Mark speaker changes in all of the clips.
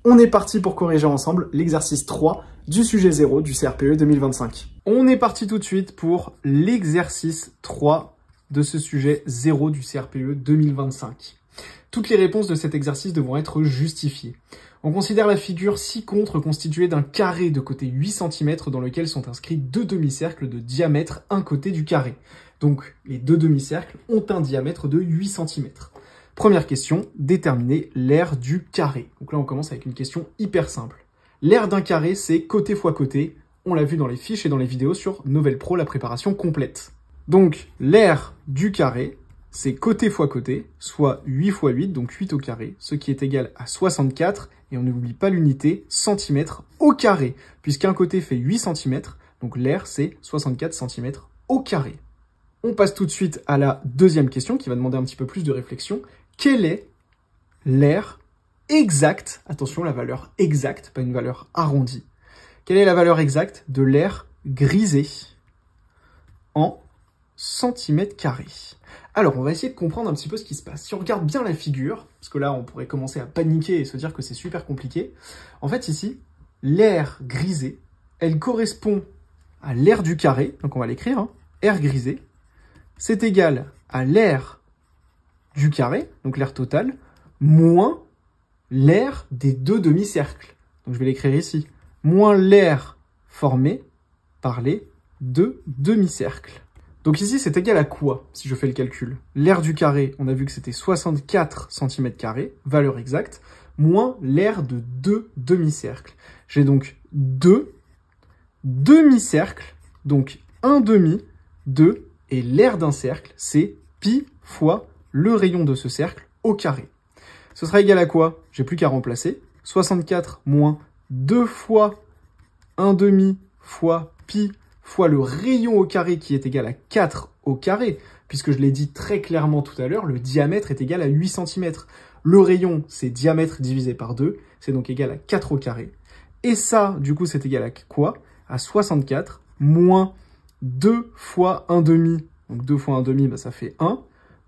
Speaker 1: On est parti pour corriger ensemble l'exercice 3 du sujet 0 du CRPE 2025. On est parti tout de suite pour l'exercice 3 de ce sujet 0 du CRPE 2025. Toutes les réponses de cet exercice devront être justifiées. On considère la figure ci-contre constituée d'un carré de côté 8 cm dans lequel sont inscrits deux demi-cercles de diamètre un côté du carré. Donc les deux demi-cercles ont un diamètre de 8 cm. Première question, déterminer l'aire du carré. Donc là, on commence avec une question hyper simple. L'aire d'un carré, c'est côté fois côté. On l'a vu dans les fiches et dans les vidéos sur Novel Pro, la préparation complète. Donc, l'aire du carré, c'est côté fois côté, soit 8 fois 8, donc 8 au carré, ce qui est égal à 64, et on n'oublie pas l'unité, centimètres au carré, puisqu'un côté fait 8 cm, donc l'aire, c'est 64 cm au carré. On passe tout de suite à la deuxième question, qui va demander un petit peu plus de réflexion. Quelle est l'aire exacte, attention la valeur exacte, pas une valeur arrondie, quelle est la valeur exacte de l'aire grisée en centimètres carrés? Alors, on va essayer de comprendre un petit peu ce qui se passe. Si on regarde bien la figure, parce que là, on pourrait commencer à paniquer et se dire que c'est super compliqué, en fait, ici, l'aire grisée, elle correspond à l'aire du carré, donc on va l'écrire, hein, aire grisée, c'est égal à l'aire du carré, donc l'aire totale, moins l'aire des deux demi-cercles. Donc je vais l'écrire ici. Moins l'aire formée par les deux demi-cercles. Donc ici, c'est égal à quoi, si je fais le calcul? L'aire du carré, on a vu que c'était 64 cm², valeur exacte, moins l'aire de deux demi-cercles. J'ai donc deux demi-cercles, donc un demi, 2, et l'aire d'un cercle, c'est pi fois le rayon de ce cercle au carré. Ce sera égal à quoi? J'ai plus qu'à remplacer. 64 moins 2 fois 1 demi fois pi fois le rayon au carré qui est égal à 4 au carré. Puisque je l'ai dit très clairement tout à l'heure, le diamètre est égal à 8 cm. Le rayon, c'est diamètre divisé par 2. C'est donc égal à 4 au carré. Et ça, du coup, c'est égal à quoi? À 64 moins 2 fois 1 demi. Donc 2 fois 1 demi, bah, ça fait 1.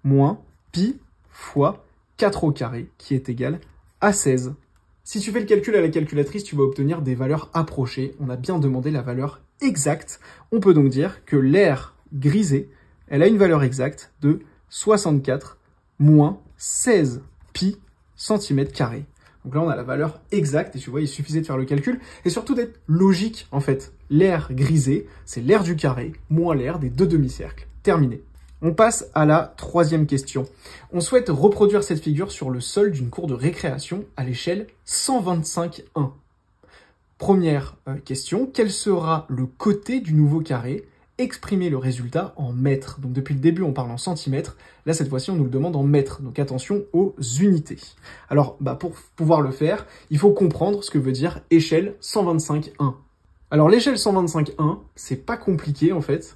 Speaker 1: Moins pi fois 4 au carré, qui est égal à 16. Si tu fais le calcul à la calculatrice, tu vas obtenir des valeurs approchées. On a bien demandé la valeur exacte. On peut donc dire que l'aire grisée, elle a une valeur exacte de 64 moins 16 pi centimètres carrés. Donc là, on a la valeur exacte, et tu vois, il suffisait de faire le calcul, et surtout d'être logique, en fait. L'aire grisée, c'est l'aire du carré, moins l'aire des deux demi-cercles. Terminé. On passe à la troisième question. On souhaite reproduire cette figure sur le sol d'une cour de récréation à l'échelle 125,1. Première question, quel sera le côté du nouveau carré? Exprimer le résultat en mètres. Donc depuis le début, on parle en centimètres. Là, cette fois-ci, on nous le demande en mètres. Donc attention aux unités. Alors, pour pouvoir le faire, il faut comprendre ce que veut dire échelle 125,1. Alors l'échelle 125,1, c'est pas compliqué en fait.